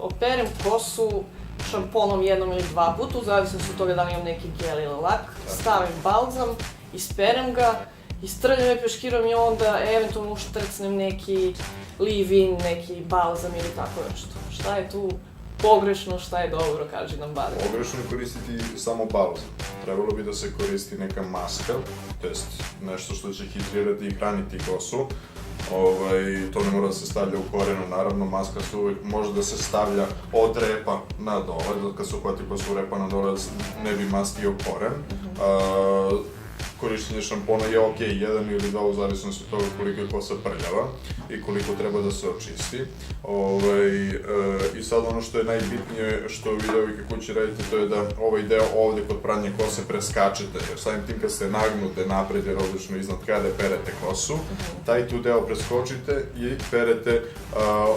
operem kosu šamponom jednom ili dva puta, u zavisnosti od toga da li imam neki gel ili lak, stavim balzam, isperem ga, istrljam je peškirom i onda eventualno uštrcnem neki leave-in, neki balzam ili tako nešto. Šta je tu pogrešno, šta je dobro, kaži nam bar. Pogrešno je koristiti samo balzam. Trebalo bi da se koristi neka maska, to jest nešto što će hidrirati i hraniti kosu. To ne mora da se stavlja u korenu, naravno, maska se uvijek može da se stavlja od repa na dole, kad se uhvati kosu repa na dole ne bi mastio koren. Korištenje šampona je ok, jedan ili dva u zavisnosti od toga koliko je kosa prljava i koliko treba da se očisti. I sad ono što je najbitnije što vi devojke kući radite, to je da ovaj deo ovde kod pranja kose preskačete, jer samim tim kad ste nagnute napred jer odlično iznad kada perete kosu, taj tu deo preskočite i perete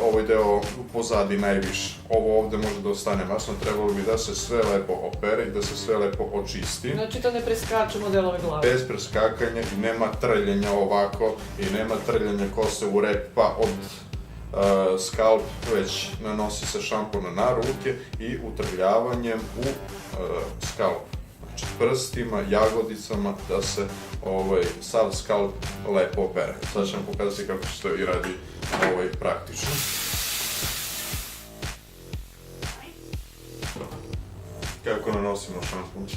ovaj deo pozadi najviše. Ovo ovde može da ostane masno, trebalo bi da se sve lepo opere i da se sve lepo očisti. Znači da ne preskačemo delove glave. Bez preskakanja i nema trljenja ovako i nema trljenja kose u rep pa od skalp, već nanosi se šampon na ruke i utrljavanjem u skalp. Znači prstima, jagodicama da se sav skalp lepo opere. Sad ću vam pokazati kako se to i radi praktično. Kako nanosimo šampon?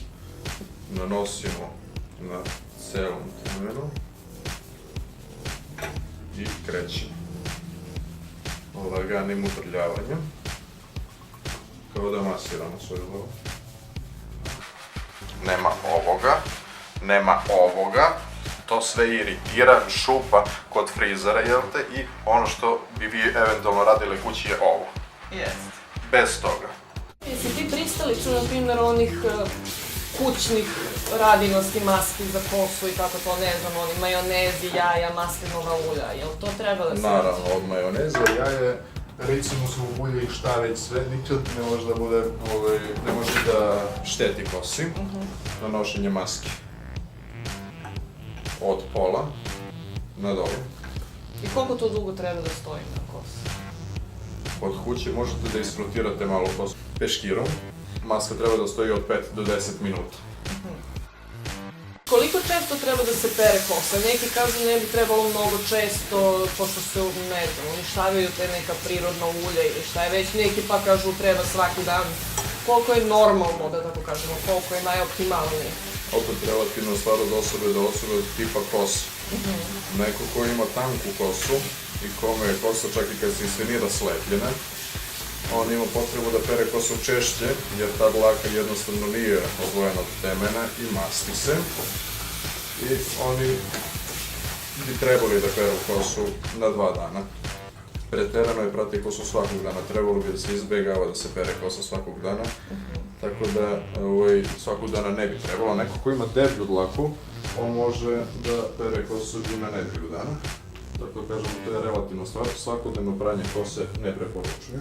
Nanosimo na celom temenu i krećemo laganim utrljavanjem, kao da masiramo svoju glavu. Nema ovoga, to sve iritira, šupa kod frizera, jel te, i ono što bi vi eventualno radili kući je ovo. Jest. Bez toga. Jesi ti pristalica, na primjer, onih kućnih radinosti, maski za kosu i tako to, ne znam, oni majonezi, jaja, maslinova ulja, jel to treba da se... Naravno, od majoneza, jaje, ricinusovo ulje i šta već sve, nikad ne može da bude, ne može da šteti kosi. Nanošenje maske. Od pola na dole. I koliko to dugo treba da stoji na kosu? Od kuće možete da isfrotirate malo kosu peškirom. Maska treba da stoji od 5 do 10 minuta. Koliko često treba da se pere kosa? Neki kažu ne bi trebalo mnogo često, pošto se, ne znam, uništavaju te neka prirodna ulja ili šta je već, neki pa kažu treba svaki dan. Koliko je normalno, da tako kažemo, koliko je najoptimalnije? Opet relativno stvar od osobe do osobe, od tipa kosa. Neko ko ima tanku kosu i kome je kosa čak i kad se insinuira slepljena, on ima potrebu da pere kosu češće, jer ta dlaka jednostavno nije odvojena od temena i masti se. I oni bi trebali da peru kosu na 2 dana. Preterano je prati kosu svakog dana, trebalo bi da se izbjegava da se pere kosa svakog dana. Tako da svakog dana ne bi trebalo. Neko ko ima deblju dlaku, on može da pere kosu i na nedelju dana. Tako da kažemo, to je relativno stvar, svakodnevno pranje kose ne preporučuje.